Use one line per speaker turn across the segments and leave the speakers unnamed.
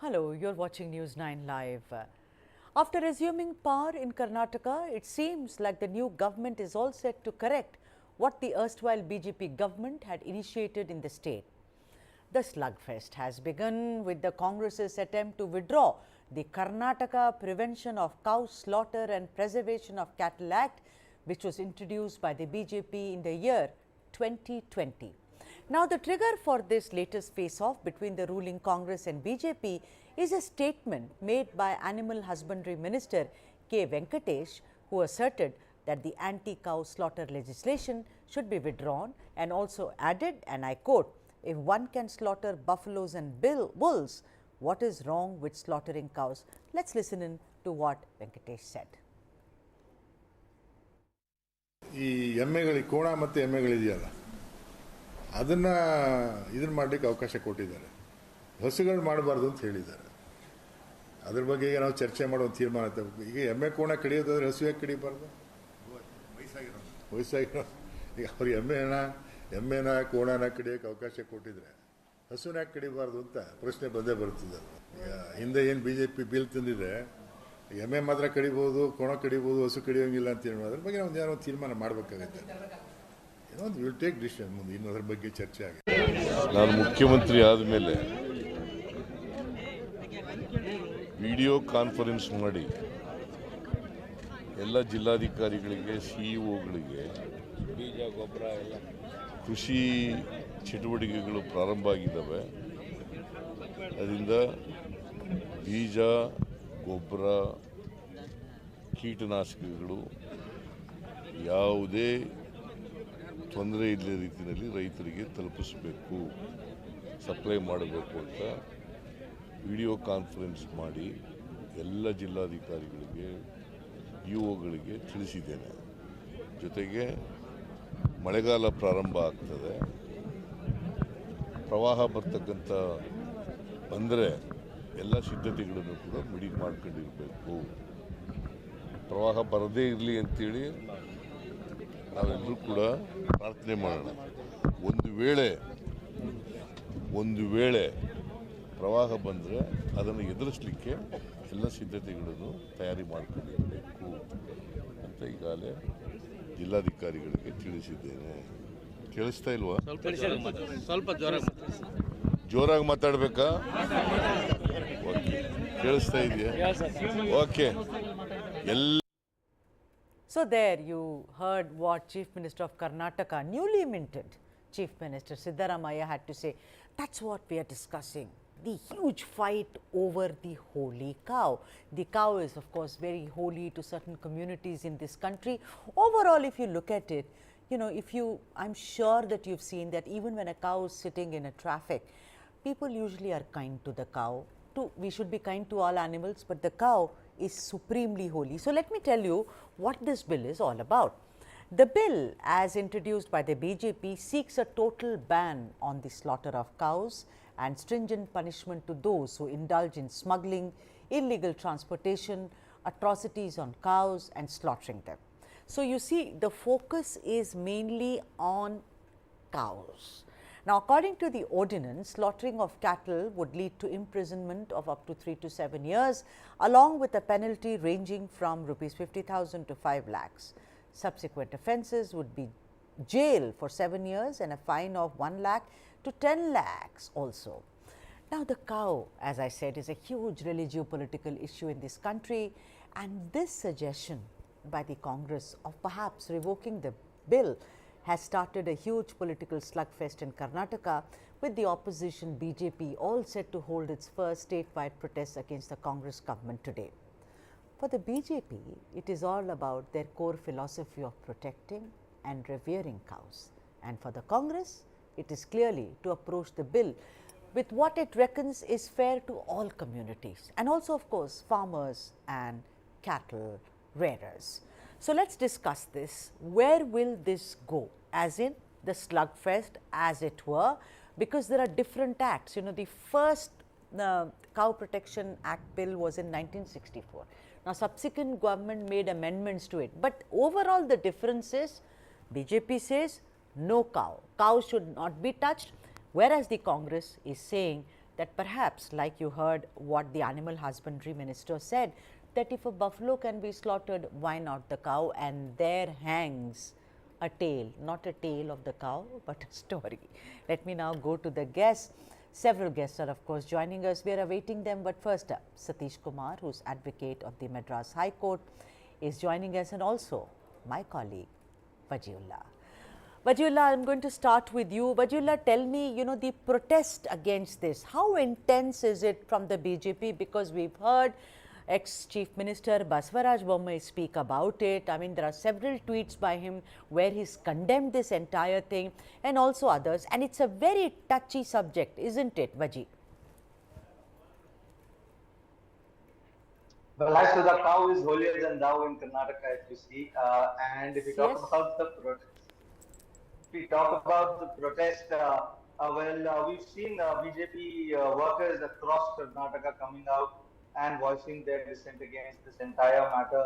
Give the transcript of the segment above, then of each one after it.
Hello, you're watching News9 Live. After assuming power in Karnataka, it seems like the new government is all set to correct what the erstwhile BJP government had initiated in the state. The slugfest has begun with the Congress's attempt to withdraw the Karnataka Prevention of Cow Slaughter and Preservation of Cattle Act, which was introduced by the BJP in the year 2020. Now, the trigger for this latest face-off between the ruling Congress and BJP is a statement made by Animal Husbandry Minister K. Venkatesh, who asserted that the anti-cow slaughter legislation should be withdrawn and also added, and I quote, "If one can slaughter buffaloes and bulls, what is wrong with slaughtering cows?" Let's listen in to what Venkatesh said.
ಈ ಎಮ್ಮೆಗಳಿಗೆ ಕೋಣ ಮತ್ತು ಎಮ್ಮೆಗಳಿದೆಯಲ್ಲ ಅದನ್ನು ಇದನ್ನು ಮಾಡಲಿಕ್ಕೆ ಅವಕಾಶ ಕೊಟ್ಟಿದ್ದಾರೆ. ಹಸುಗಳು ಮಾಡಬಾರ್ದು ಅಂತ ಹೇಳಿದ್ದಾರೆ. ಅದ್ರ ಬಗ್ಗೆ ಈಗ ನಾವು ಚರ್ಚೆ ಮಾಡೋ ತೀರ್ಮಾನ ತಗೋಬೇಕು. ಈಗ ಎಮ್ಮೆ ಕೋಣ ಕಡಿಯೋದಾದ್ರೆ ಹಸು ಯಾಕೆ ಕಡಿಬಾರ್ದು? ವಯಸ್ಸಾಗಿರೋ ಈಗ ಅವ್ರಿಗೆ ಎಮ್ಮೆನ ಕೋಣನ ಕಡಿಯೋಕ್ಕೆ ಅವಕಾಶ ಕೊಟ್ಟಿದ್ರೆ ಹಸುನ ಯಾಕೆ ಕಡಿಬಾರ್ದು ಅಂತ ಪ್ರಶ್ನೆ ಬಂದೇ ಬರ್ತದೆ. ಈಗ ಹಿಂದೆ ಏನು BJP ಬಿಲ್ ತಂದಿದೆ, ಎಮ್ಮೆ ಮಾತ್ರ ಕಡಿಬೋದು, ಕೋಣ ಕಡಿಬೋದು, ಹಸು ಕಡಿಯೋಂಗಿಲ್ಲ ಅಂತ ಹೇಳಿ ಅದ್ರ ಬಗ್ಗೆ ನಾವು ಏನೋ ತೀರ್ಮಾನ ಮಾಡಬೇಕಾಗತ್ತೆ. ಏನೋ ಒಂದು ವಿಲ್ ಟೇಕ್ ಡಿಸಿಷನ್ ಮುಂದೆ, ಇನ್ನು ಅದ್ರ ಬಗ್ಗೆ ಚರ್ಚೆ ಆಗಿದೆ.
ನಾನು ಮುಖ್ಯಮಂತ್ರಿ ಆದಮೇಲೆ ವಿಡಿಯೋ ಕಾನ್ಫರೆನ್ಸ್ ಮಾಡಿ ಎಲ್ಲ ಜಿಲ್ಲಾಧಿಕಾರಿಗಳಿಗೆ, CEOಗಳಿಗೆ ಬೀಜ ಗೊಬ್ಬರ ಎಲ್ಲ ಕೃಷಿ ಚಟುವಟಿಕೆಗಳು ಪ್ರಾರಂಭ ಆಗಿದ್ದಾವೆ. ಅದರಿಂದ ಬೀಜ ಗೊಬ್ಬರ ಕೀಟನಾಶಕಗಳು ಯಾವುದೇ ತೊಂದರೆ ಇಲ್ಲದ ರೀತಿಯಲ್ಲಿ ರೈತರಿಗೆ ತಲುಪಿಸಬೇಕು, ಸಪ್ಲೈ ಮಾಡಬೇಕು ಅಂತ ವಿಡಿಯೋ ಕಾನ್ಫರೆನ್ಸ್ ಮಾಡಿ ಎಲ್ಲ ಜಿಲ್ಲಾಧಿಕಾರಿಗಳಿಗೆ, EOಗಳಿಗೆ ತಿಳಿಸಿದ್ದೇನೆ. ಜೊತೆಗೆ ಮಳೆಗಾಲ ಪ್ರಾರಂಭ ಆಗ್ತದೆ, ಪ್ರವಾಹ ಬರ್ತಕ್ಕಂಥ ಬಂದರೆ ಎಲ್ಲ ಸಿದ್ಧತೆಗಳನ್ನು ಕೂಡ ಮಾಡ್ಕೊಂಡಿರಬೇಕು. ಪ್ರವಾಹ ಬರದೇ ಇರಲಿ ಅಂತೇಳಿ ನಾವೆಲ್ಲರೂ ಕೂಡ ಪ್ರಾರ್ಥನೆ ಮಾಡೋಣ. ಒಂದು ವೇಳೆ ಪ್ರವಾಹ ಬಂದರೆ ಅದನ್ನು ಎದುರಿಸಲಿಕ್ಕೆ ಎಲ್ಲ ಸಿದ್ಧತೆಗಳನ್ನು ತಯಾರಿ ಮಾಡ್ಕೊಂಡಿರಬೇಕು ಅಂತ ಈಗಾಗಲೇ ಜಿಲ್ಲಾಧಿಕಾರಿಗಳಿಗೆ ತಿಳಿಸಿದ್ದೇನೆ. ಕೇಳಿಸ್ತಾ ಇಲ್ವಾ?
ಸ್ವಲ್ಪ
ಜೋರಾಗಿ ಮಾತಾಡಬೇಕಾ? ಓಕೆ, ಕೇಳಿಸ್ತಾ ಇದೆಯಾ? Okay.
So there you heard what Chief Minister of Karnataka, newly minted Chief Minister Siddaramaiah, had to say. That's what we are discussing. The huge fight over the holy cow. The cow is, of course, very holy to certain communities in this country. Overall, if you look at it, you know, I'm sure that you've seen that even when a cow is sitting in a traffic, people usually are kind to the cow. We should be kind to all animals, but the cow is supremely holy. So let me tell you what this bill is all about. The bill, as introduced by the BJP, seeks a total ban on the slaughter of cows and stringent punishment to those who indulge in smuggling, illegal transportation, atrocities on cows and slaughtering them. So you see, the focus is mainly on cows. Now, according to the ordinance, slaughtering of cattle would lead to imprisonment of up to 3 to 7 years, along with a penalty ranging from ₹50,000 to 5 lakhs. Subsequent offences would be jail for 7 years and a fine of 1 lakh to 10 lakhs also. Now, the cow, as I said, is a huge religio-political issue in this country, and this suggestion by the Congress of perhaps revoking the bill has started a huge political slugfest in Karnataka, with the opposition BJP all set to hold its first statewide protest against the Congress government today. For the BJP, it is all about their core philosophy of protecting and revering cows. And for the Congress, it is clearly to approach the bill with what it reckons is fair to all communities, and also, of course, farmers and cattle rearers. So let's discuss this. Where will this go? As in the slugfest, as it were, because there are different acts. You know, the first Cow Protection Act bill was in 1964. Now, subsequent government made amendments to it. But overall, the difference is BJP says no cow. Cows should not be touched, whereas the Congress is saying that perhaps, like you heard what the Animal Husbandry Minister said, that if a buffalo can be slaughtered, why not the cow? And there hangs a tale, not a tale of the cow, but a story. Let me now go to the guests. Several guests are of course joining us. We are awaiting them, but first up, Satish Kumar, who is advocate of the Madras High Court, is joining us, and also my colleague Wajiullah. Wajiullah, I'm going to start with you. Wajiullah, tell me, the protest against this, how intense is it from the BJP? Because we've heard ex-Chief Minister Basavaraj Bommai speak about it. I mean, there are several tweets by him where he's condemned this entire thing, and also others. And it's a very touchy subject, isn't it, Vaji?
Well, as to the cow is holier than thou in Karnataka, if you see. And if we talk about the protest, we've seen BJP workers across Karnataka coming out and voicing their dissent against this entire matter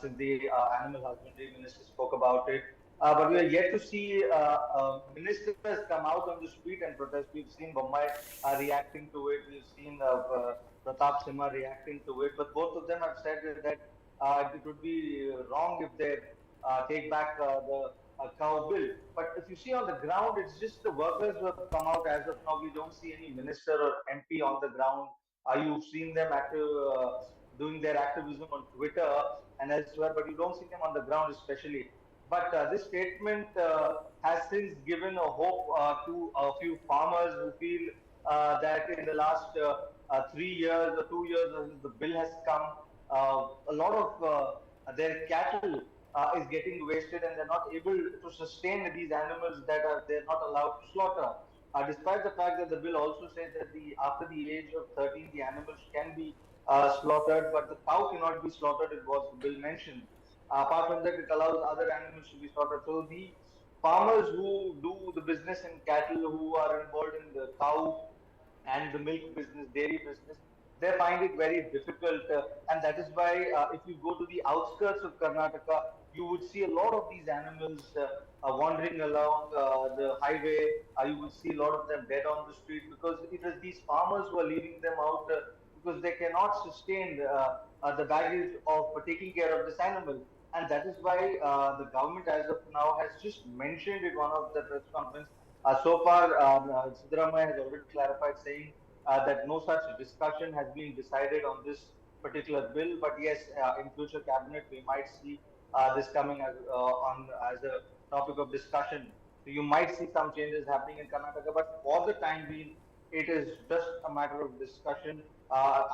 since the Animal Husbandry Minister spoke about it. But we are yet to see ministers come out on the street and protest. We've seen Bommai reacting to it. We've seen Pratap Simha reacting to it. But both of them have said that it would be wrong if they take back the cow bill. But if you see on the ground, it's just the workers who have come out. As of now, we don't see any minister or MP on the ground. You've seen them doing their activism on Twitter and elsewhere, but you don't see them on the ground especially. But this statement has since given a hope to a few farmers who feel that in the last 3 years or 2 years since the bill has come, a lot of their cattle is getting wasted, and they're not able to sustain these animals that they're not allowed to slaughter. Despite the fact that the bill also says that after the age of 13, the animals can be slaughtered, but the cow cannot be slaughtered, is what the bill mentioned. Apart from that, it allows other animals to be slaughtered. So the farmers who do the business in cattle, who are involved in the cow and the milk business, dairy business, they find it very difficult. And that is why if you go to the outskirts of Karnataka, you would see a lot of these animals wandering along the highway. You would see a lot of them dead on the street, because it is these farmers who are leaving them out because they cannot sustain the baggage of taking care of this animal. And that is why the government as of now has just mentioned in one of the press conference. So far, Siddaramaiah has already clarified, saying that no such discussion has been decided on this particular bill. But yes, in future cabinet, we might see this coming as a topic of discussion. So you might see some changes happening in Karnataka, but for the time being, it is just a matter of discussion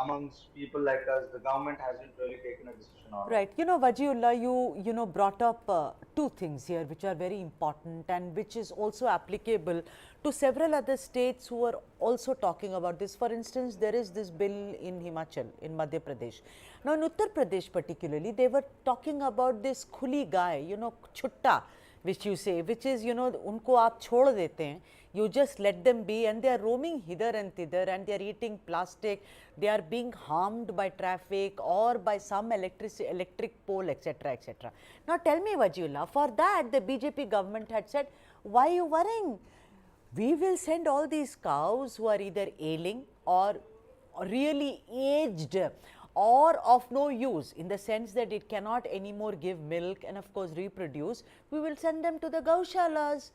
amongst people like us. The government hasn't really taken a decision on it.
Right. Wajiullah, you brought up two things here which are very important, and which is also applicable to several other states who are also talking about this. For instance, there is this bill in Himachal, in Madhya Pradesh. Now, in Uttar Pradesh particularly, they were talking about this khuli gai, chutta, which you say, which is, unko aap chhod dete hain, you just let them be, and they are roaming hither and thither, and they are eating plastic, they are being harmed by traffic or by some electric pole, etc., etc. Now, tell me, Wajiullah, for that the BJP government had said, why are you worrying? We will send all these cows who are either ailing or really aged or of no use, in the sense that it cannot anymore give milk and of course reproduce. We will send them to the gaushalas,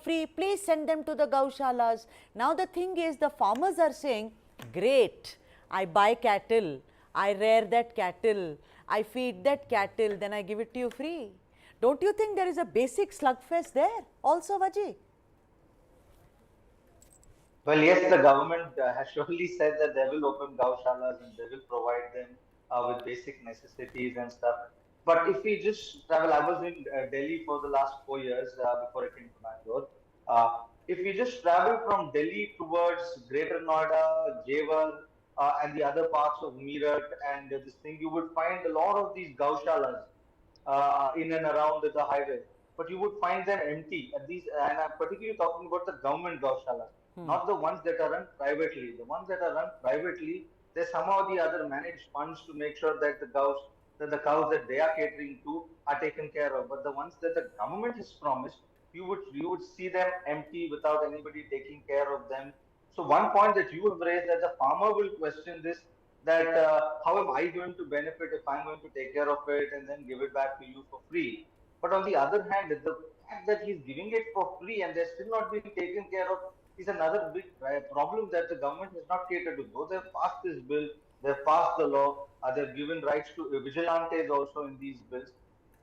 free. Please send them to the gaushalas. Now the thing is, the farmers are saying, great, I buy cattle, I rear that cattle, I feed that cattle, then I give it to you free. Don't you think there is a basic slugfest there also, Vaji?
Well, yes, the government has surely said that they will open gaushalas and they will provide them with basic necessities and stuff. But if we just travel, I was in Delhi for the last 4 years before I came to Bangalore. If we just travel from Delhi towards Greater Noida, Jewar, and the other parts of Meerut and this thing, you would find a lot of these gaushalas in and around the highway. But you would find them empty. And I'm particularly talking about the government gaushalas. Not the ones that are run privately. The ones that are run privately, they somehow or the other manage funds to make sure that the cows that they are catering to are taken care of. But the ones that the government has promised, you would see them empty without anybody taking care of them. So one point that you have raised, that the farmer will question this, that how am I going to benefit if I'm going to take care of it and then give it back to you for free? But on the other hand, the fact that he's giving it for free and they're still not being taken care of is another big problem that the government has not catered to. Though they've passed this bill, they've passed the law, they've given rights to vigilantes also in these bills.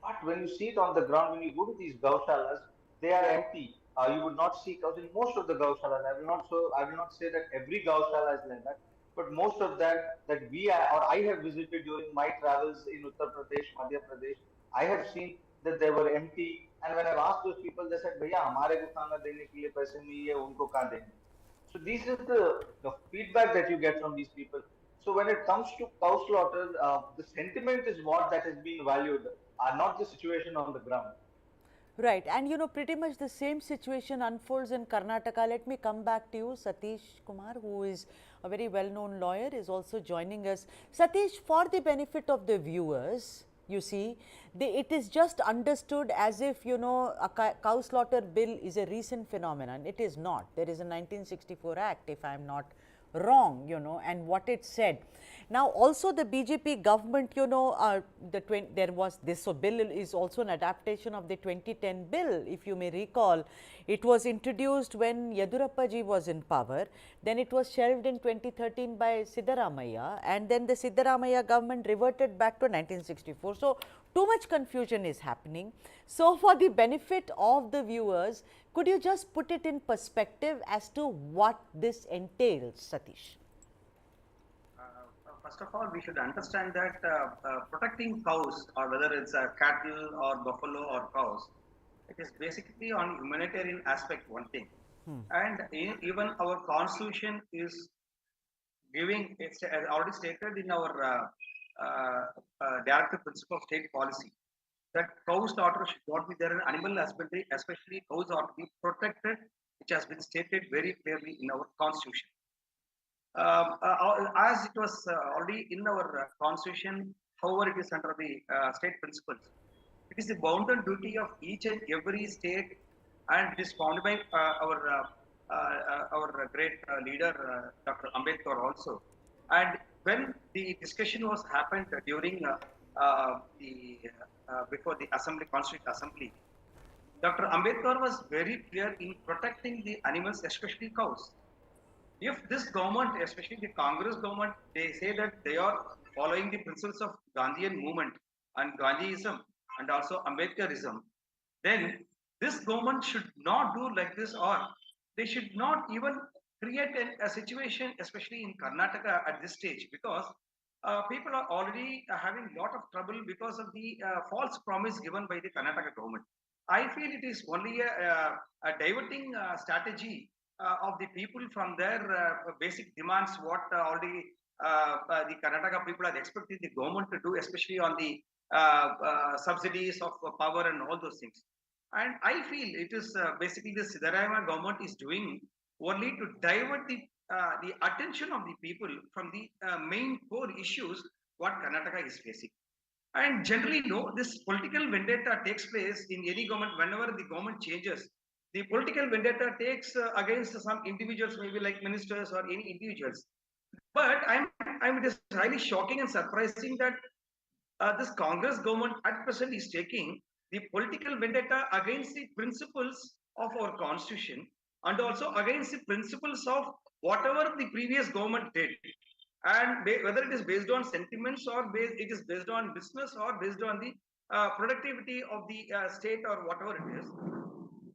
But when you see it on the ground, when you go to these gaushalas, they are empty. You would not see cows in most of the gaushalas. I will not say that every gaushala is like that, but most of them that I have visited during my travels in Uttar Pradesh, Madhya Pradesh, I have seen that they were empty. And when I've asked those people, they said, "भैया हमारे को खाना देने के लिए पैसे नहीं है, उनको कहाँ देंगे?" So this is the feedback that you get from these people. So when it comes to cow slaughter, the sentiment is what that is being valued, not the situation on the ground.
Right, and you know, pretty much the same situation unfolds in Karnataka. Let me come back to you. Satish Kumar, who is a very well-known lawyer, is also joining us. Satish, for the benefit of the viewers, you see, it is just understood as if, you know, a cow slaughter bill is a recent phenomenon. It is not. There is a 1964 Act, if I am not wrong, you know, and what it said. Now also the BJP government, you know, there was this, so bill is also an adaptation of the 2010 bill, if you may recall. It was introduced when Yedurappa ji was in power, then it was shelved in 2013 by Siddaramaiah, and then the Siddaramaiah government reverted back to 1964. So too much confusion is happening. So for the benefit of the viewers, could you just put it in perspective as to what this entails, Satish?
First of all, we should understand that protecting cows, or whether it's cattle or buffalo or cows, it is basically on humanitarian aspect one thing. And even our constitution is giving, it's already stated in our directive principle of state policy, that cow slaughter should not be there in animal husbandry, especially cows are to be protected, which has been stated very clearly in our constitution. As it was already in our constitution, however it is under the state principles, it is the bounden duty of each and every state, and it is found by our great leader, Dr. Ambedkar also. And when the discussion was happened during before the assembly, Constituent Assembly, Dr. Ambedkar was very clear in protecting the animals, especially cows. If this government, especially the Congress government, they say that they are following the principles of Gandhian movement and Gandhiism and also Ambedkarism, then this government should not do like this, or they should not even create a situation, especially in Karnataka at this stage, because people are already having a lot of trouble because of the false promise given by the Karnataka government. I feel it is only a diverting strategy of the people from their basic demands, what already the Karnataka people are expecting the government to do, especially on the subsidies of power and all those things. And I feel it is basically the Siddaramaiah government is doing only to divert the attention of the people from the main core issues what Karnataka is facing. And generally, no, this political vendetta takes place in any government. Whenever the government changes, the political vendetta takes against some individuals, maybe like ministers or any individuals. But it is highly shocking and surprising that this Congress government at present is taking the political vendetta against the principles of our constitution, and also against the principles of whatever the previous government did. And whether it is based on sentiments, or it is based on business, or based on the productivity of the state, or whatever it is,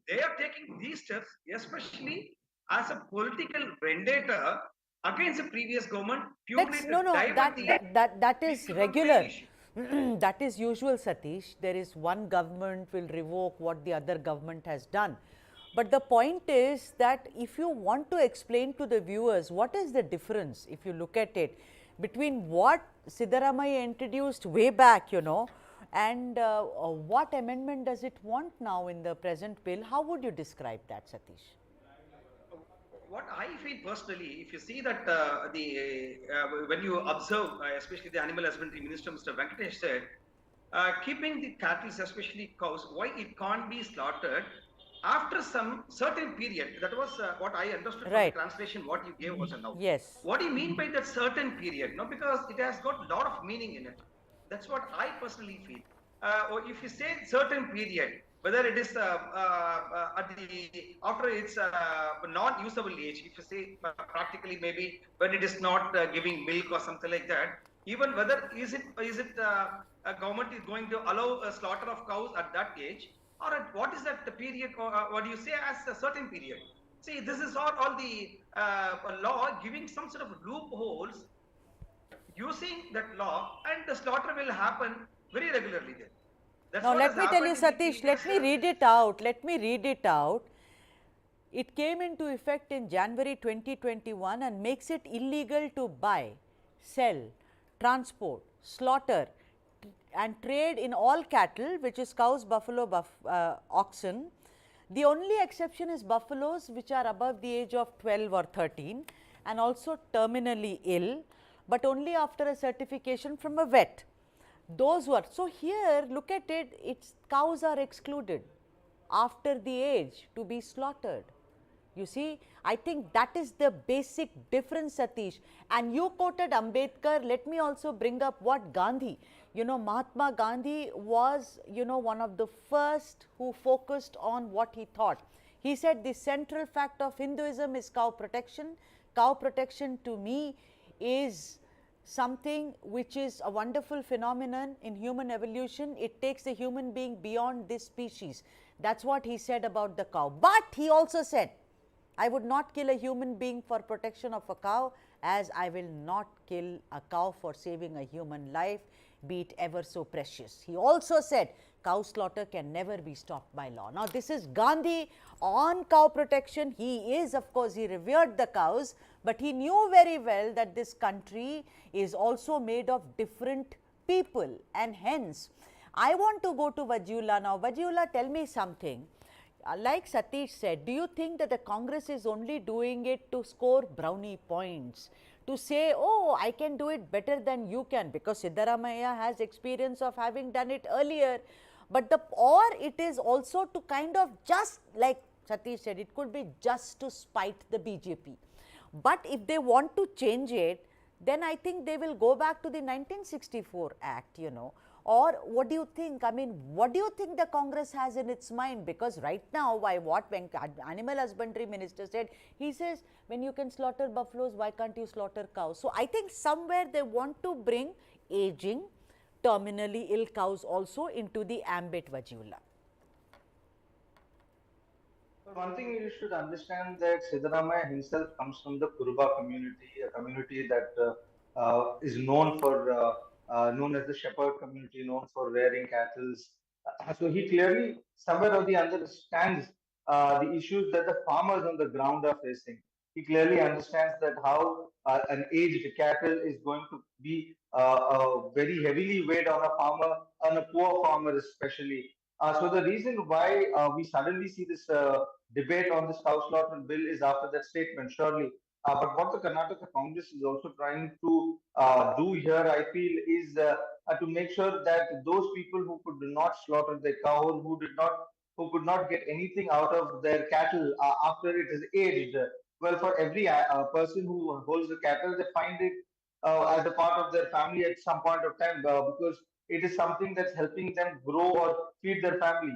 they are taking these steps, especially as a political vendetta against the previous government.
That is regular. That is usual, Satish. There is one government will revoke what the other government has done. But the point is that if you want to explain to the viewers what is the difference, if you look at it, between what Siddaramaiah introduced way back, you know, and what amendment does it want now in the present bill, how would you describe that, Satish?
What I feel personally, if you see that when you observe, especially the Animal Husbandry Minister, Mr. Venkatesh said, keeping the cattle, especially cows, why it can't be slaughtered after some certain period. That was what I understood from the
Right.
translation. What you gave was a now.
Yes.
What do you mean by that certain period? No, because it has got a lot of meaning in it. That's what I personally feel. Or if you say certain period, whether it is at the after its non-usable age, if you say practically maybe when it is not giving milk or something like that, even whether is it a government is going to allow a slaughter of cows at that age, or at what is that the period, or what do you say as a certain period? See, this is all the law giving some sort of loopholes using that law, and the slaughter will happen very regularly there. That's
Now
what has
let me tell you,
happened in the
Satish,
previous
let me read it out. Let me read it out. It came into effect in January 2021 and makes it illegal to buy, sell, transport, slaughter and trade in all cattle, which is cows, buffalo, oxen. The only exception is buffaloes which are above the age of 12 or 13 and also terminally ill, but only after a certification from a vet. Those were, so here look at it, its cows are excluded after the age to be slaughtered. You see, I think that is the basic difference, Satish. And you quoted Ambedkar. Let me also bring up what Gandhi, Mahatma Gandhi was, one of the first who focused on what he thought. He said the central fact of Hinduism is cow protection. Cow protection to me is something which is a wonderful phenomenon in human evolution. It takes the human being beyond this species. That's what he said about the cow. But he also said, I would not kill a human being for protection of a cow, as I will not kill a cow for saving a human life, be it ever so precious. He also said cow slaughter can never be stopped by law. Now, this is Gandhi on cow protection. He is, of course, he revered the cows, but he knew very well that this country is also made of different people, and hence, I want to go to Vajula now. Vajula, tell me something. Like Satish said, do you think that the Congress is only doing it to score brownie points, to say, oh, I can do it better than you can, because Siddaramaiah has experience of having done it earlier, but or it is also to kind of, just like Satish said, it could be just to spite the BJP. But if they want to change it, then I think they will go back to the 1964 Act, Or what do you think? I mean, what do you think the Congress has in its mind? Because right now, what Animal Husbandry Minister said, he says, when you can slaughter buffaloes, why can't you slaughter cows? So I think somewhere they want to bring aging, terminally ill cows also into the ambit, Vajula.
One thing you should understand that Siddaramaiah himself comes from the Kuruba community, a community that is known as the shepherd community, known for rearing cattle. So he clearly, somewhere or the other, understands the issues that the farmers on the ground are facing. He clearly understands that how an aged cattle is going to be very heavily weighed on a farmer, on a poor farmer especially. So the reason why we suddenly see this debate on this cow slaughter bill is after that statement, surely. But what the Karnataka Congress is also trying to do here, I feel, is to make sure that those people who could not slaughter their cows, who could not get anything out of their cattle after it is aged, well, for every person who holds the cattle, they find it as a part of their family at some point of time because it is something that's helping them grow or feed their family.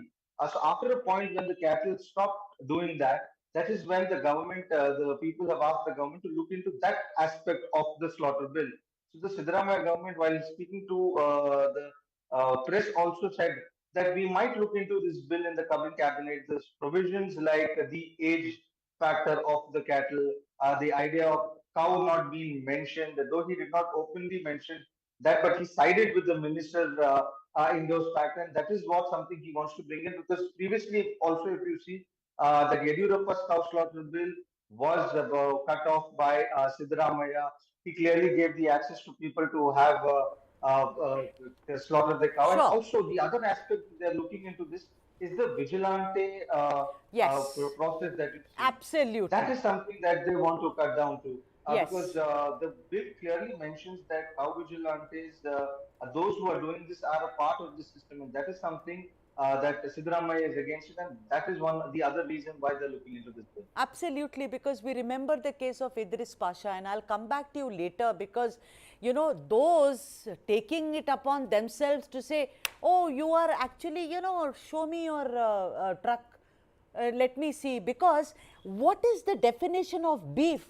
So after a point when the cattle stop doing that, that is when the people have asked the government to look into that aspect of the slaughter bill. So the Siddaramaiah government, while speaking to the press, also said that we might look into this bill in the coming cabinet. There's provisions like the age factor of the cattle, the idea of cow not being mentioned, though he did not openly mention that, but he sided with the minister in those facts, and that is what something he wants to bring in. Because previously, also, if you see, that Yediyurappa's cow slaughter bill was cut off by Siddaramaiah. He clearly gave the access to people to have slaughter the cow, and
Sure.
also the other aspect they're looking into this is the vigilante
Yes.
process that you see.
Absolutely.
That is something that they want to cut down to.
Yes.
Because the bill clearly mentions that cow vigilantes, those who are doing this, are a part of the system, and that is something that Siddaramaiah is against it, and that is the other reason why they're looking into this bill.
Absolutely, because we remember the case of Idris Pasha, and I'll come back to you later, because those taking it upon themselves to say, oh, you are actually, show me your truck, let me see, because what is the definition of beef?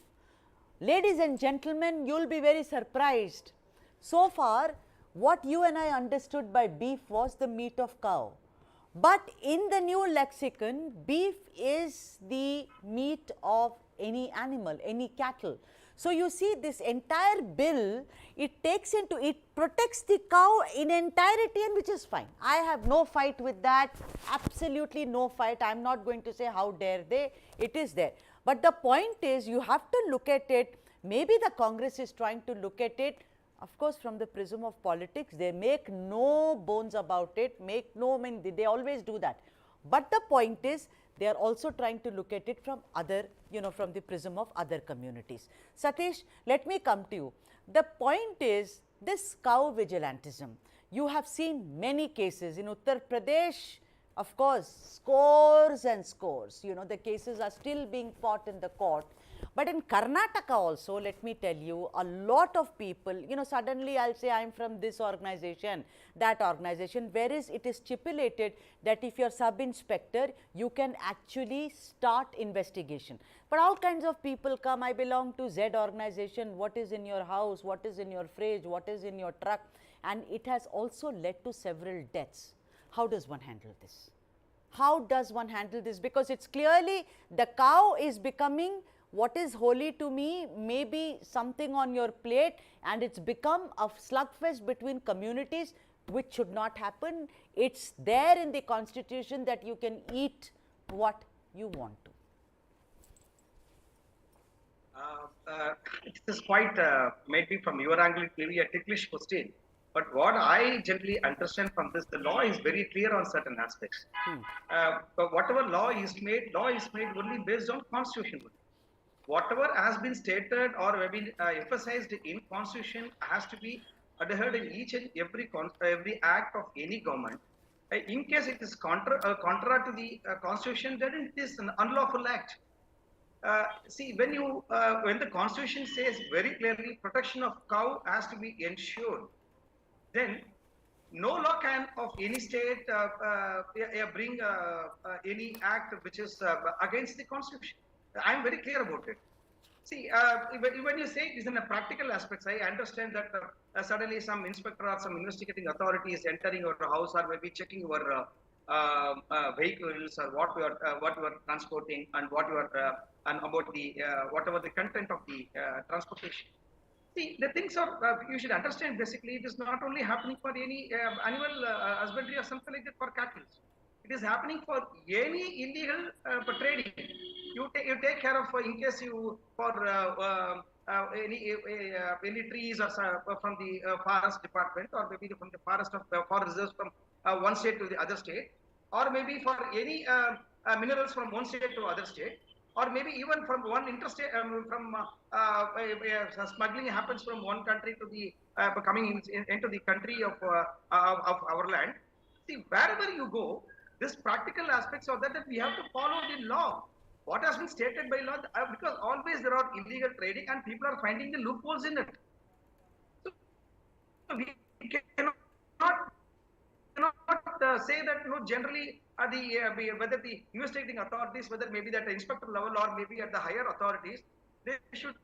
Ladies and gentlemen, you'll be very surprised. So far, what you and I understood by beef was the meat of cow. But in the new lexicon, beef is the meat of any animal, any cattle. So you see, this entire bill, it protects the cow in entirety, and which is fine. I have no fight with that, absolutely no fight. I am not going to say how dare they, it is there. But the point is, you have to look at it, maybe the Congress is trying to look at it, of course, from the prism of politics. They make no bones about it, they always do that. But the point is, they are also trying to look at it from other, from the prism of other communities. Satish, let me come to you. The point is, this cow vigilantism, you have seen many cases in Uttar Pradesh. Of course, scores and scores, the cases are still being fought in the court. But in Karnataka also, let me tell you, a lot of people, suddenly I'll say I'm from this organization, that organization, whereas it is stipulated that if you're sub-inspector, you can actually start investigation. But all kinds of people come, I belong to Z organization, what is in your house, what is in your fridge, what is in your truck, and it has also led to several deaths. How does one handle this? How does one handle this? Because it's clearly the cow is becoming what is holy to me, maybe something on your plate, and it's become a slugfest between communities, which should not happen. It's there in the constitution that you can eat what you want to.
This is quite, maybe from your angle, maybe a ticklish question. But what I generally understand from this, the law is very clear on certain aspects. But whatever law is made only based on constitution. Whatever has been stated or have been emphasized in constitution has to be adhered in each and every act of any government. In case it is contra to the constitution, then it is an unlawful act. See, when the constitution says very clearly protection of cow has to be ensured, then no law can of any state bring any act which is against the constitution. I am very clear about it. See, when you say it is in a practical aspects, I understand that suddenly some inspector or some investigating authority is entering your house or maybe checking your vehicles or what you are transporting and what you are and about the whatever the content of the transportation. See, the things are you should understand. Basically, it is not only happening for any animal husbandry or something like that for cattle. It is happening for any illegal trading. You take care of in case you for any trees or from the forest department, or maybe from the forest reserves from one state to the other state, or maybe for any minerals from one state to other state, or maybe even from one interstate smuggling happens from one country to the coming into the country of our land. See, wherever you go, this practical aspects of that we have to follow the law. What has been stated by law, because always there are illegal trading and people are finding the loopholes in it. So we cannot say that generally whether the investigating authorities, whether maybe at the inspector level or maybe at the higher authorities, they should.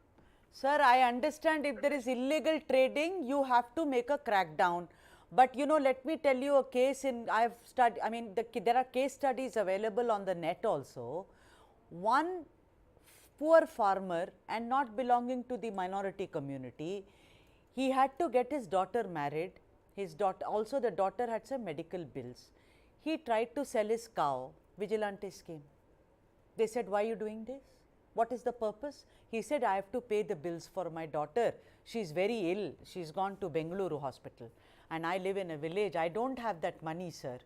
Sir, I understand if there is illegal trading, you have to make a crackdown. But let me tell you a case there are case studies available on the net also. One poor farmer and not belonging to the minority community, he had to get his daughter married. His daughter, also the daughter had some medical bills. He tried to sell his cow. Vigilantes came. They said, why are you doing this? What is the purpose? He said, I have to pay the bills for my daughter. She is very ill. She's gone to Bengaluru hospital. And I live in a village. I don't have that money, sir.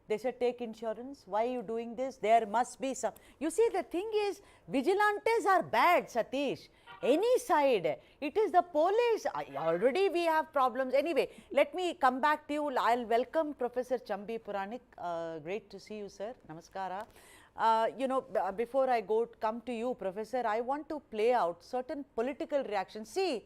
They said, take insurance. Why are you doing this? There must be some. You see, the thing is, vigilantes are bad, Satish. any side. It is the police. Already we have problems. Anyway, let me come back to you. I'll welcome Professor Chambi Puranik. Great to see you, sir. Namaskara. Before I come to you, Professor, I want to play out certain political reactions. See,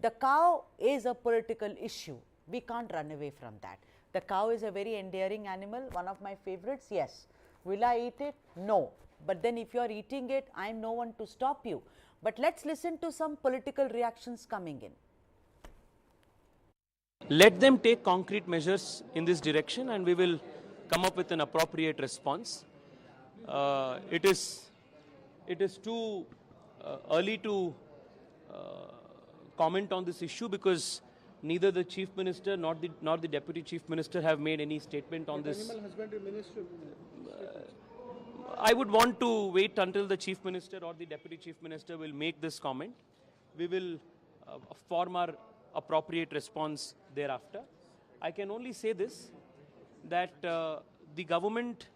the cow is a political issue. We can't run away from that. The cow is a very endearing animal, one of my favorites, yes. Will I eat it? No. But then if you are eating it, I am no one to stop you. But let's listen to some political reactions coming in.
Let them take concrete measures in this direction and we will come up with an appropriate response. It is too early to comment on this issue because neither the Chief Minister nor the Deputy Chief Minister have made any statement on this.
Animal Husbandry Minister.
I would want to wait until the Chief Minister or the Deputy Chief Minister will make this comment. We will form our appropriate response thereafter. I can only say this, that the government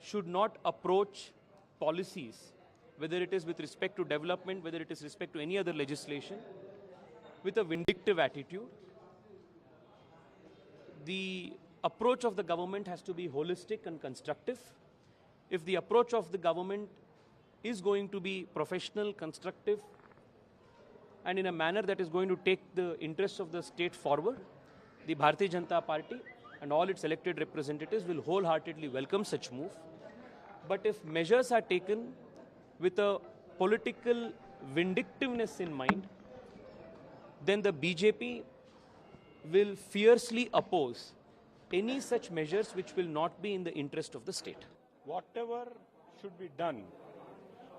should not approach policies, whether it is with respect to development, whether it is respect to any other legislation, with a vindictive attitude. The approach of the government has to be holistic and constructive. If the approach of the government is going to be professional, constructive, and in a manner that is going to take the interests of the state forward, the Bharatiya Janata Party and all its elected representatives will wholeheartedly welcome such move. But if measures are taken with a political vindictiveness in mind, then the BJP will fiercely oppose any such measures which will not be in the interest of the state.
Whatever should be done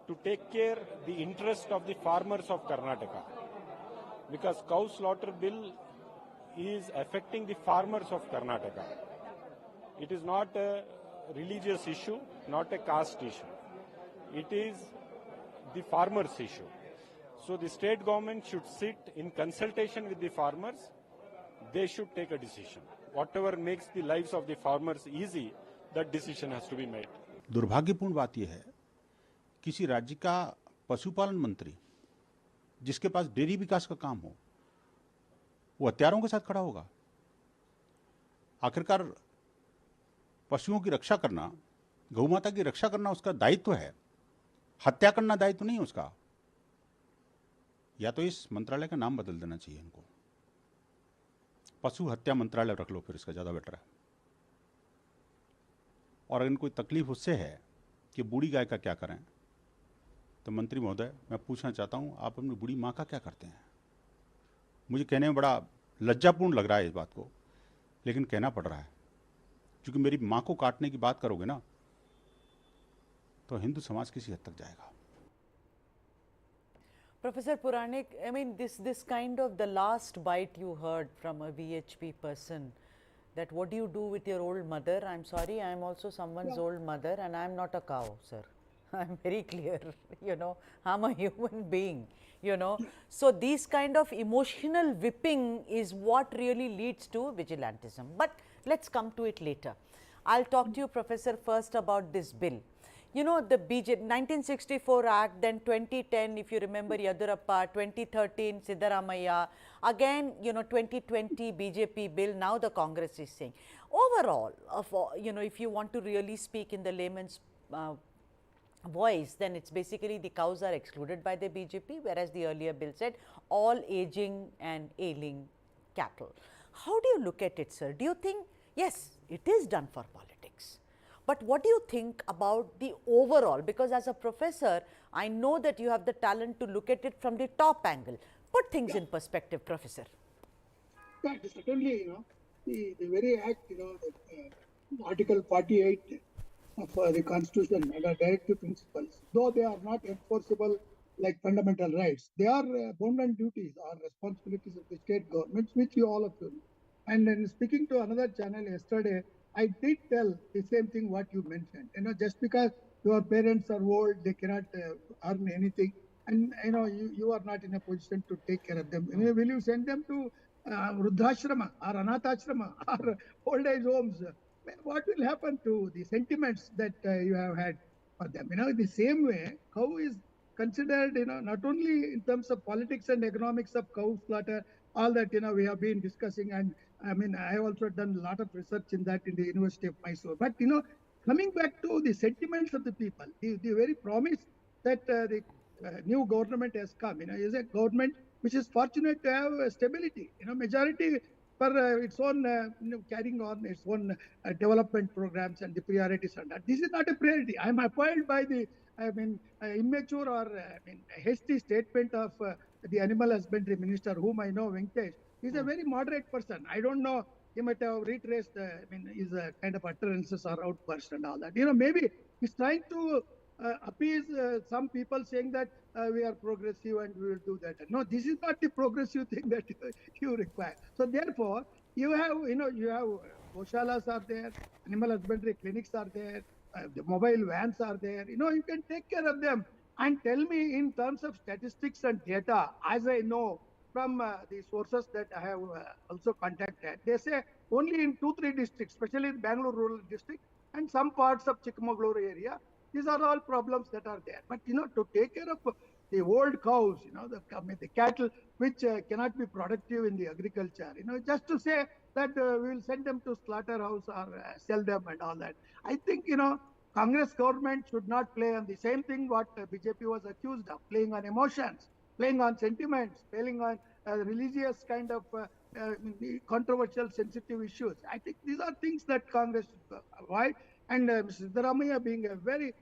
to take care the interest of the farmers of Karnataka, because cow slaughter bill is affecting the farmers of Karnataka. It is not a religious issue, not a caste issue. It is the farmers' issue. So the state government should sit in consultation with the farmers. They should take a decision. Whatever makes the lives of the farmers easy, that decision has to be made.
दुर्भाग्यपूर्ण बात यह है, किसी राज्य का पशुपालन मंत्री जिसके पास डेयरी विकास का काम हो, वो हत्यारों के साथ खड़ा होगा। आखिरकार पशुओं की रक्षा करना, गौमाता की रक्षा करना उसका दायित्व है, हत्या करना दायित्व नहीं है उसका। या तो इस मंत्रालय का नाम बदल देना चाहिए इनको, पशु हत्या मंत्रालय रख लो, फिर इसका ज्यादा बेटर है। और अगर कोई तकलीफ उससे है कि बूढ़ी गाय का क्या करें, तो मंत्री महोदय मैं पूछना चाहता हूं, आप अपनी बूढ़ी माँ का क्या करते हैं? मुझे कहने में बड़ा लज्जापूर्ण लग रहा है इस बात को, लेकिन कहना पड़ रहा है, क्योंकि मेरी माँ को काटने की बात करोगे ना, तो हिंदू समाज किसी हद तक जाएगा।
Professor Puranik, I mean, this kind of the last bite you heard from a VHP person, that what do you do with your old mother? I'm sorry, I'm also someone's old mother and I'm not a cow, sir. I'm very clear, I'm a human being, So these kind of emotional whipping is what really leads to vigilantism. But let's come to it later. I'll talk to you, Professor, first about this bill. The 1964 Act, then 2010, if you remember Yadurappa, 2013 Siddaramaiah, again, 2020 BJP bill, now the Congress is saying. Overall, if you want to really speak in the layman's voice, then it's basically the cows are excluded by the BJP, whereas the earlier bill said all aging and ailing cattle. How do you look at it, sir? Do you think, yes, it is done for politics? But what do you think about the overall? Because as a professor, I know that you have the talent to look at it from the top angle. Put things in perspective, Professor.
Yeah, certainly, the very act, Article 48 of the Constitution, directive principles, though they are not enforceable like fundamental rights, they are bounden duties or responsibilities of the state governments, which all of you know. And then speaking to another channel yesterday, I did tell the same thing what you mentioned. Just because your parents are old, they cannot earn anything, and you are not in a position to take care of them. Will you send them to Vruddhashrama or Anathrama or old age homes? What will happen to the sentiments that you have had for them? The same way, cow is considered, not only in terms of politics and economics of cow slaughter, all that, we have been discussing. And I mean, I have also done a lot of research in that in the University of Mysore. But, coming back to the sentiments of the people, the very promise that the new government has come, is a government which is fortunate to have stability, majority for its own, carrying on its own development programs and the priorities on that. This is not a priority. I am appalled by the, immature or hasty statement of the Animal Husbandry Minister, whom I know, Venkatesh. He's a very moderate person. I don't know. He might have retraced, his kind of utterances or outbursts and all that. Maybe he's trying to appease some people, saying that we are progressive and we will do that. No, this is not the progressive thing that you require. So therefore, you have goshalas are there, animal husbandry clinics are there, the mobile vans are there. You can take care of them. And tell me, in terms of statistics and data, as I know from the sources that I have also contacted, they say only in 2-3 districts, especially in Bangalore rural district and some parts of Chikmagalur area, these are all problems that are there. But, to take care of the old cows, the cattle which cannot be productive in the agriculture, just to say that we will send them to slaughterhouse or sell them and all that. I think, Congress government should not play on the same thing what BJP was accused of, playing on emotions, playing on sentiments, playing on religious kind of controversial, sensitive issues. I think these are things that Congress should avoid. And Mr. Siddaramaiah, being a very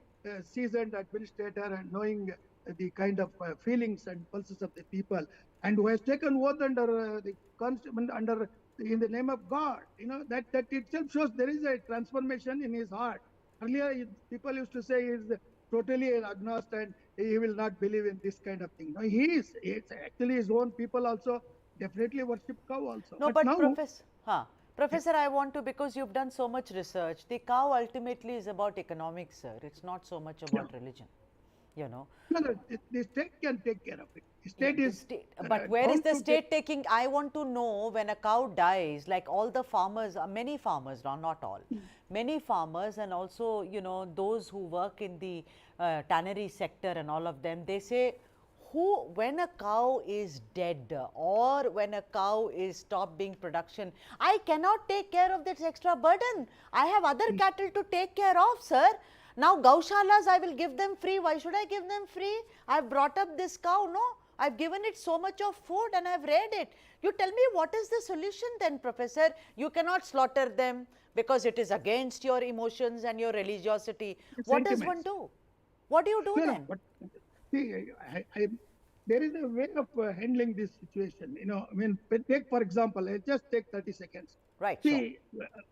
seasoned administrator and knowing the kind of feelings and pulses of the people, and who has taken oath under the constitution, in the name of God, that itself shows there is a transformation in his heart. Earlier, people used to say he is totally an agnostic and he will not believe in this kind of thing. No, he is. It's actually his own people also definitely worship cow also.
No, but now, Professor, I want to, because you've done so much research, the cow ultimately is about economics, sir. It's not so much about religion,
No, the state can take care of it. The state is...
But where is the state taking? I want to know, when a cow dies, like all the farmers, many farmers, not all, many farmers, and also, those who work in the tannery sector and all of them, they say, when a cow is dead or when a cow is stopped being production, I cannot take care of this extra burden. I have other cattle to take care of, sir. Now gaushalas, I will give them free. Why should I give them free? I've brought up this cow, no? I've given it so much of food and I've reared it. You tell me, what is the solution then, Professor? You cannot slaughter them because it is against your emotions and your religiosity. What does one do? What do you do then?
But, see, there is a way of handling this situation. Take for example, just take 30 seconds.
Right.
See,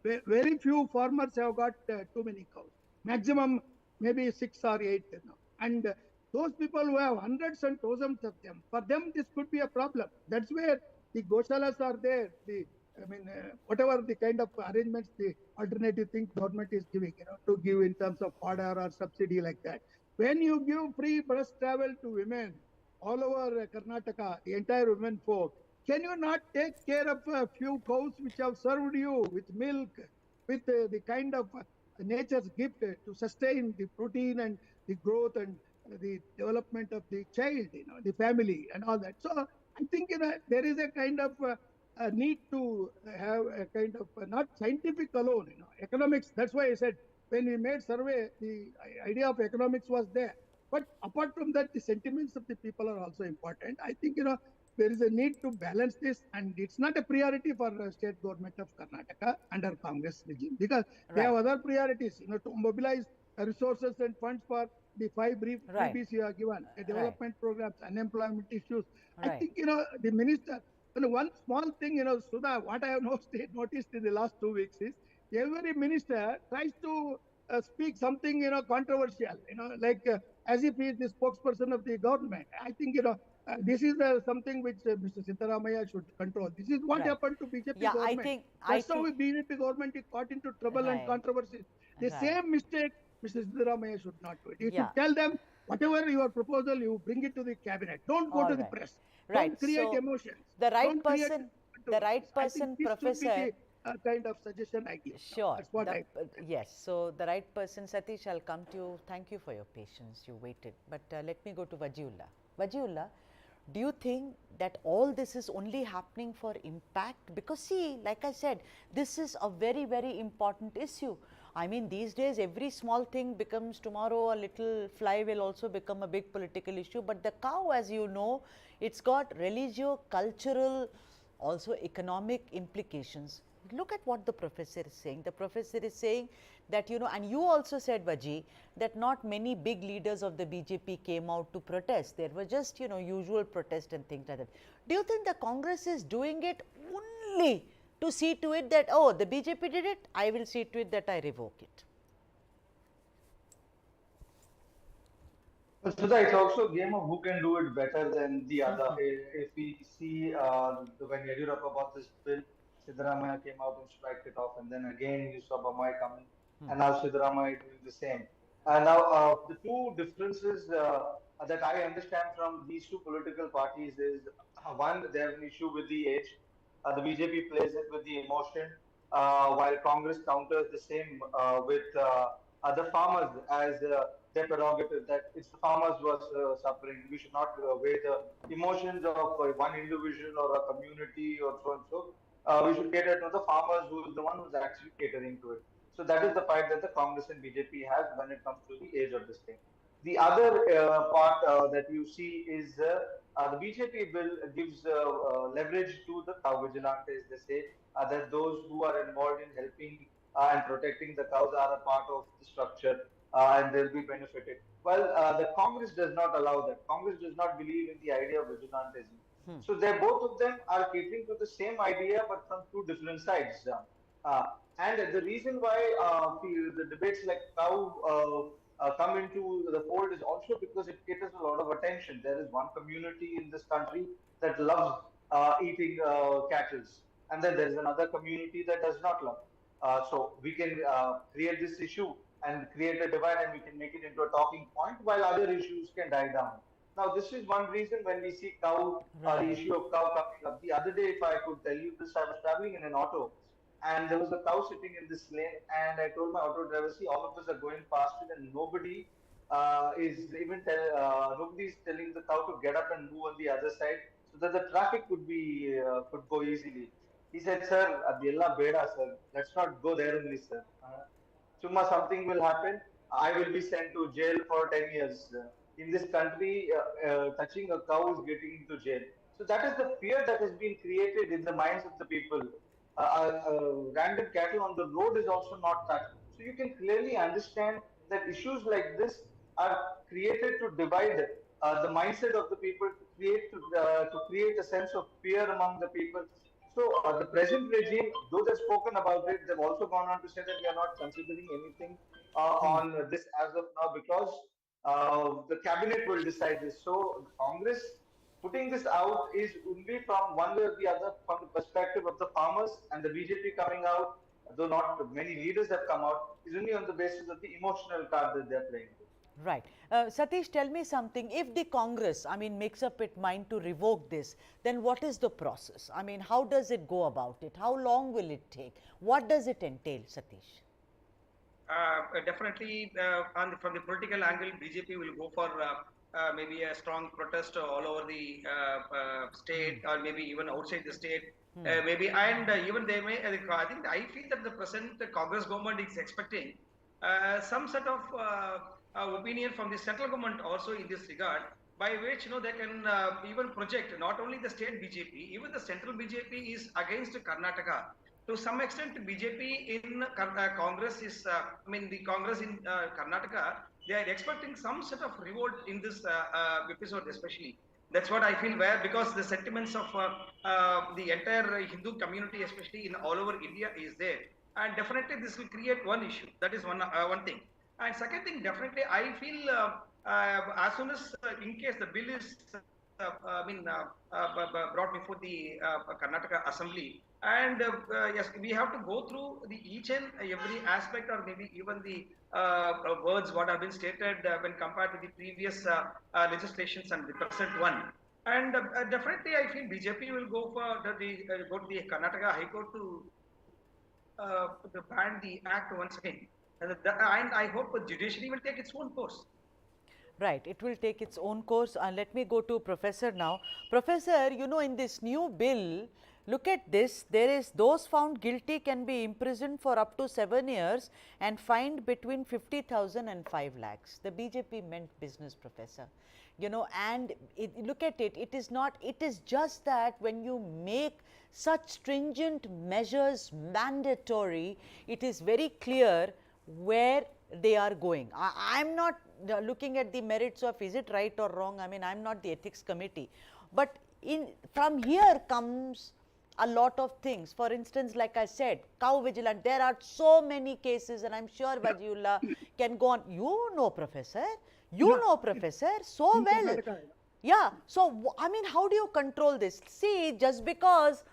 very few farmers have got too many cows. Maximum maybe 6 or 8. And those people who have hundreds and thousands of them, for them this could be a problem. That's where the goshalas are there. Whatever the kind of arrangements, the alternative thing government is giving, to give in terms of fodder or subsidy like that. When you give free bus travel to women all over Karnataka, the entire women folk, can you not take care of a few cows which have served you with milk, with the kind of nature's gift to sustain the protein and the growth and the development of the child, the family and all that. So I think there is a kind of a need to have a kind of not scientific alone, economics. That's why I said when we made survey, the idea of economics was there. But apart from that, the sentiments of the people are also important. I think there is a need to balance this, and it's not a priority for the state government of Karnataka under Congress regime, because they have other priorities, to mobilize resources and funds for the 5 briefs you have given, the development programs, unemployment issues. I think, the minister, one small thing, Sudha, what I have noticed in the last 2 weeks is every minister tries to speak something, controversial, like as if he is the spokesperson of the government. I think, this is something which Mr. Siddaramaiah should control. This is what happened to BJP government. That's how BJP government is caught into trouble and controversy. The same mistake Mr. Siddaramaiah should not do it. You should tell them, whatever your proposal, you bring it to the cabinet. Don't go to the press. Don't create emotions.
The right person, Professor.
kind of suggestion I give.
Sure.
That's what I.
Yes. So the right person, Satish, I'll come to you. Thank you for your patience. You waited. But let me go to Vajiullah. Vajiullah, do you think that all this is only happening for impact? Because see, like I said, this is a very, very important issue. I mean, these days, every small thing becomes tomorrow, a little fly will also become a big political issue. But the cow, as you know, it's got religio, cultural, also economic implications. Look at what the professor is saying. The professor is saying that, you know, and you also said, Vaji, that not many big leaders of the BJP came out to protest. There were just, you know, usual protest and things like that. Do you think the Congress is doing it only to see to it that, oh, the BJP did it, I will see to it that I revoke it?
Sudha, it's also a game of who can do it better than the other. If we see when Yediyurappa bought this bill, Siddaramaiah came out and striked it off, and then again you saw Bommai coming, and now Siddaramaiah doing the same. And now the two differences that I understand from these two political parties is one, they have an issue with the age. The BJP plays it with the emotion, while Congress counters the same with the farmers as their prerogative, that it's the farmers who are suffering. We should not weigh the emotions of one individual or a community or so and so. We should cater to the farmers, who is the one who's actually catering to it. So that is the fight that the Congress and BJP has when it comes to the age of this thing. The other part that you see is the BJP bill gives leverage to the cow vigilantes. They say that those who are involved in helping and protecting the cows are a part of the structure and they'll be benefited. Well, the Congress does not allow that. Congress does not believe in the idea of vigilantism. So they both of them are catering to the same idea, but from two different sides. And the reason why the debates like cow come into the fold is also because it caters a lot of attention. There is one community in this country that loves eating cattle, and then there is another community that does not love. So we can create this issue and create a divide, and we can make it into a talking point while other issues can die down. Now, this is one reason when we see cow, the issue of cow coming up. The other day, if I could tell you this, I was traveling in an auto and there was a cow sitting in this lane, and I told my auto driver, see, all of us are going past it and nobody nobody's telling the cow to get up and move on the other side so that the traffic could go easily. He said, sir, adella beda, sir. Let's not go there only, sir. Summa, something will happen. I will be sent to jail for 10 years. In this country, touching a cow is getting into jail. So that is the fear that has been created in the minds of the people. Random cattle on the road is also not touched. So you can clearly understand that issues like this are created to divide the mindset of the people, to create a sense of fear among the people. So the present regime, though they've spoken about it, they've also gone on to say that we are not considering anything on this as of now because the cabinet will decide this. So the Congress putting this out is only from one way or the other, from the perspective of the farmers, and the BJP coming out, though not many leaders have come out, is only on the basis of the emotional card that they're playing with.
Right. Satish, tell me something. If the Congress, I mean, makes up its mind to revoke this, then what is the process? I mean, how does it go about it? How long will it take? What does it entail, Satish?
Definitely, from the political angle, BJP will go for maybe a strong protest all over the state, or maybe even outside the state. Maybe, and even they may. I feel that the present Congress government is expecting some sort of opinion from the central government also in this regard, by which they can even project not only the state BJP, even the central BJP is against Karnataka. To some extent, BJP in Congress is, the Congress in Karnataka, they are expecting some sort of revolt in this episode, especially. That's what I feel, because the sentiments of the entire Hindu community, especially in all over India, is there. And definitely this will create one issue. That is one thing. And second thing, definitely I feel as soon as in case the bill is brought before the Karnataka Assembly, and yes, we have to go through each and every aspect, or maybe even the words what have been stated when compared to the previous legislations and the present one. And definitely I feel BJP will go for go to the Karnataka High Court to ban the act once again. And I hope the judiciary will take its own course.
Right, it will take its own course. Let me go to Professor now. Professor, you know, in this new bill, look at this, there is those found guilty can be imprisoned for up to 7 years and fined between 50,000 and 5 lakhs. The BJP meant business, Professor. You know, and look at it, it is not, it is just that when you make such stringent measures mandatory, it is very clear where they are going. I am not looking at the merits of is it right or wrong. I mean, I am not the ethics committee, but from here comes a lot of things. For instance, like I said, cow vigilant, there are so many cases, and I am sure Vajiullah can go on. You know, Professor, Professor, so well. Yeah, so I mean, how do you control this? See, just because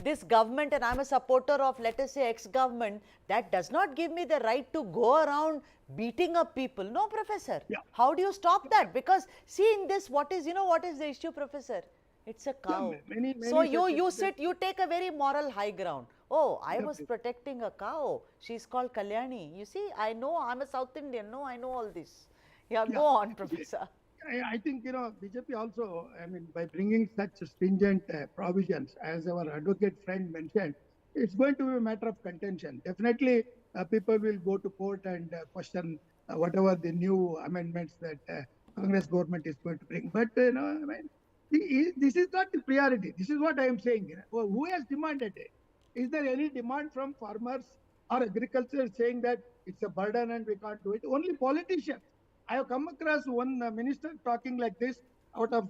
this government, and I am a supporter of, let us say, ex-government, that does not give me the right to go around beating up people. No, Professor. How do you stop that? Because see, in this, what is, you know, what is the issue, Professor? It's a cow.
Many
So you take a very moral high ground. Oh, I was protecting a cow. She's called Kalyani. You see, I know, I'm a South Indian. No, I know all this. Yeah, go on, Professor.
I think, you know, BJP also, I mean, by bringing such stringent provisions, as our advocate friend mentioned, it's going to be a matter of contention. Definitely, people will go to court and question whatever the new amendments that Congress government is going to bring. But, you know, I mean, this is not the priority. This is what I am saying. Well, who has demanded it? Is there any demand from farmers or agriculture saying that it's a burden and we can't do it? Only politicians. I have come across one minister talking like this out of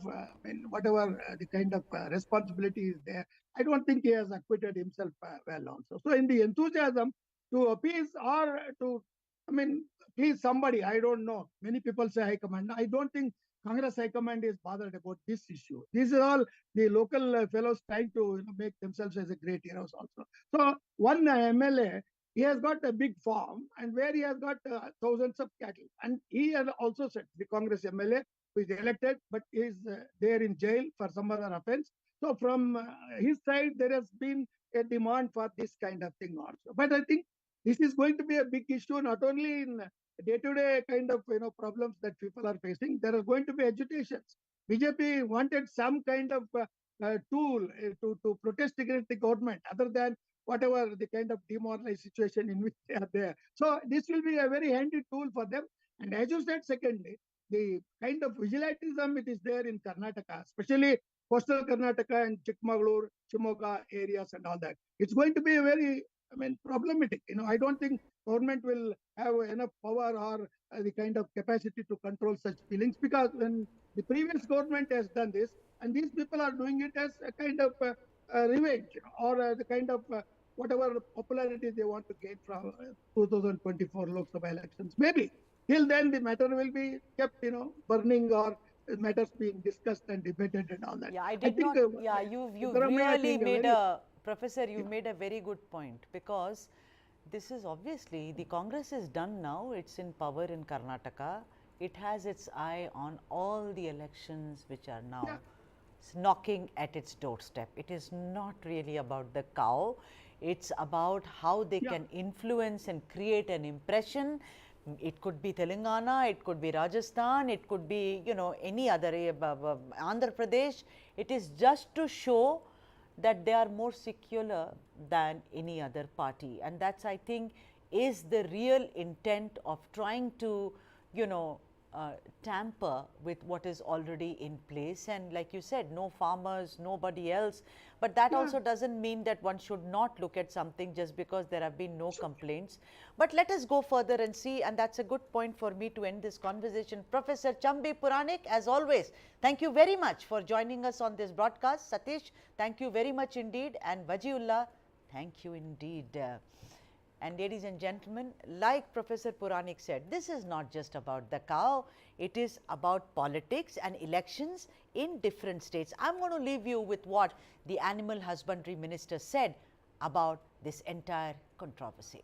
whatever the kind of responsibility is there. I don't think he has acquitted himself well also. So in the enthusiasm to appease or to, I mean, please somebody, I don't know. Many people say high command. I don't think Congress high command is bothered about this issue. These are all the local fellows trying to make themselves as a great heroes also. So one MLA, he has got a big farm and where he has got thousands of cattle. And he has also said, the Congress MLA who is elected, but is there in jail for some other offense. So from his side, there has been a demand for this kind of thing also. But I think this is going to be a big issue, not only in day-to-day kind of problems that people are facing. There are going to be agitations. BJP wanted some kind of tool to protest against the government, other than whatever the kind of demoralized situation in which they are there. So this will be a very handy tool for them. And as you said, secondly, the kind of vigilantism it is there in Karnataka, especially coastal Karnataka and Chikmagalur, Shimoga areas and all that. It's going to be a very, problematic. I don't think government will have enough power or the kind of capacity to control such feelings, because when the previous government has done this, and these people are doing it as a kind of revenge, or the kind of whatever popularity they want to gain from 2024 Lok Sabha elections. Maybe till then the matter will be kept, burning, or matters being discussed and debated and all that.
Yeah, I think, you've really made Professor, you've made a very good point, because this is obviously, the Congress is done now, it's in power in Karnataka. It has its eye on all the elections which are now knocking at its doorstep. It is not really about the cow, it's about how they can influence and create an impression. It could be Telangana, it could be Rajasthan, it could be, any other, Andhra Pradesh. It is just to show that they are more secular than any other party. And that's, I think, is the real intent of trying to, tamper with what is already in place. And like you said, no farmers, nobody else. But that also doesn't mean that one should not look at something just because there have been no complaints. But let us go further and see, and that's a good point for me to end this conversation. Professor Chambi Puranik, as always, thank you very much for joining us on this broadcast. Satish, thank you very much indeed. And Vajiullah, thank you indeed. And ladies and gentlemen, like Professor Puranik said, this is not just about the cow, it is about politics and elections in different states. I'm going to leave you with what the Animal Husbandry Minister said about this entire controversy.